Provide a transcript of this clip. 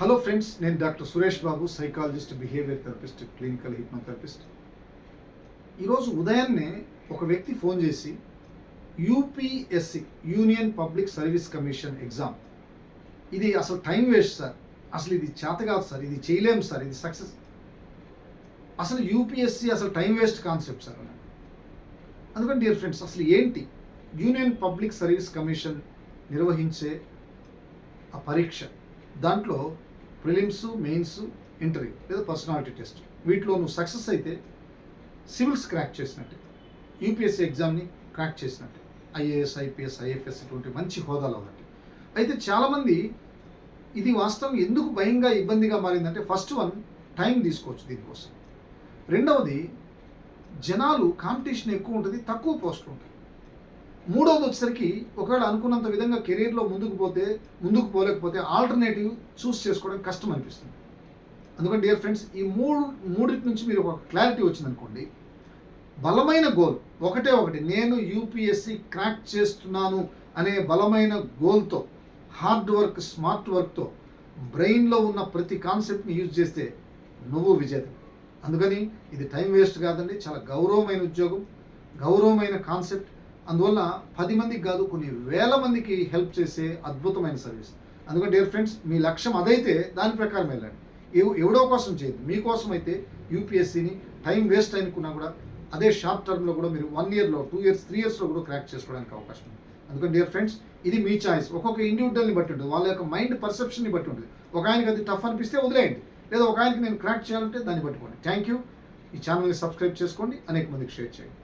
Hello friends, నేను doctor Suresh Babu, psychologist, behaviour therapist, clinical hypnotherapist. ఈరోజు ఉదయాన్నే ఒక వ్యక్తి ఫోన్ చేసి UPSC, union public service commission exam, ఇది అసలు టైం వేస్ట్ సార్, అసలు ఇది చేత కాదు సార్, ఇది చేయలేము సార్, ఇది సక్సెస్, అసలు యూపీఎస్సి అసలు టైం వేస్ట్ కాన్సెప్ట్ సార్ అన్నాడు. అందుకని డియర్ ఫ్రెండ్స్, అసలు ఏంటి యూనియన్ పబ్లిక్ సర్వీస్ కమిషన్ నిర్వహించే ఆ పరీక్ష? దాంట్లో ప్రిలిమ్స్, మెయిన్స్, ఇంటర్వ్యూ లేదా పర్సనాలిటీ టెస్ట్, వీటిలో నువ్వు సక్సెస్ అయితే సివిల్స్ క్రాక్ చేసినట్టే, యూపీఎస్సీ ఎగ్జామ్ని క్రాక్ చేసినట్టే, ఐఏఎస్, ఐపీఎస్, ఐఎఫ్ఎస్ ఇటువంటి మంచి హోదాలో ఉన్నట్టు. అయితే చాలామంది ఇది వాస్తవం ఎందుకు భయంగా, ఇబ్బందిగా మారిందంటే, ఫస్ట్ వన్, టైం తీసుకోవచ్చు దీనికోసం. రెండవది, జనాలు కాంపిటీషన్ ఎక్కువ ఉంటుంది, తక్కువ పోస్టులు ఉంటాయి. మూడవది వచ్చేసరికి, ఒకవేళ అనుకున్నంత విధంగా కెరీర్లో ముందుకు పోలేకపోతే ఆల్టర్నేటివ్ చూస్ చేసుకోవడం కష్టం అనిపిస్తుంది. అందుకని డియర్ ఫ్రెండ్స్, ఈ మూడింటి నుంచి మీరు ఒక క్లారిటీ వచ్చిందనుకోండి, బలమైన గోల్ ఒకటి, నేను యూపీఎస్సీ క్రాక్ చేస్తున్నాను అనే బలమైన గోల్తో, హార్డ్ వర్క్, స్మార్ట్ వర్క్తో, బ్రెయిన్లో ఉన్న ప్రతి కాన్సెప్ట్ని యూజ్ చేస్తే నువ్వు విజేత. అందుకని ఇది టైం వేస్ట్ కాదండి, చాలా గౌరవమైన ఉద్యోగం, గౌరవమైన కాన్సెప్ట్. అందువల్ల 10 మందికి కాదు, కొన్ని వేల మందికి హెల్ప్ చేసే అద్భుతమైన సర్వీస్. అందుకని డియర్ ఫ్రెండ్స్, మీ లక్ష్యం అదైతే దాని ప్రకారం వెళ్ళండి. ఎవడో కోసం చేయదు, మీకోసం అయితే యూపీఎస్సీని టైం వేస్ట్ అనుకున్నా కూడా అదే షార్ట్ టర్మ్లో కూడా మీరు 1 ఇయర్లో, 2 ఇయర్స్, 3 ఇయర్స్లో కూడా క్రాక్ చేసుకోవడానికి అవకాశం ఉంది. అందుకని డియర్ ఫ్రెండ్స్, ఇది మీ చాయిస్. ఒక్కొక్క ఇండివిజువల్ని బట్టి ఉంటుంది, వాళ్ళ యొక్క మైండ్ పర్సెప్షన్ని బట్టి ఉంటుంది. ఒక ఆయనకి అది టఫ్ అనిపిస్తే వదిలేయండి, లేదా ఒక ఆయనకి నేను క్రాక్ చేయాలంటే దాన్ని బట్టి పోండి. Thank you. ఈ ఛానల్ని సబ్స్క్రైబ్ చేసుకోండి, అనేక మందికి షేర్ చేయండి.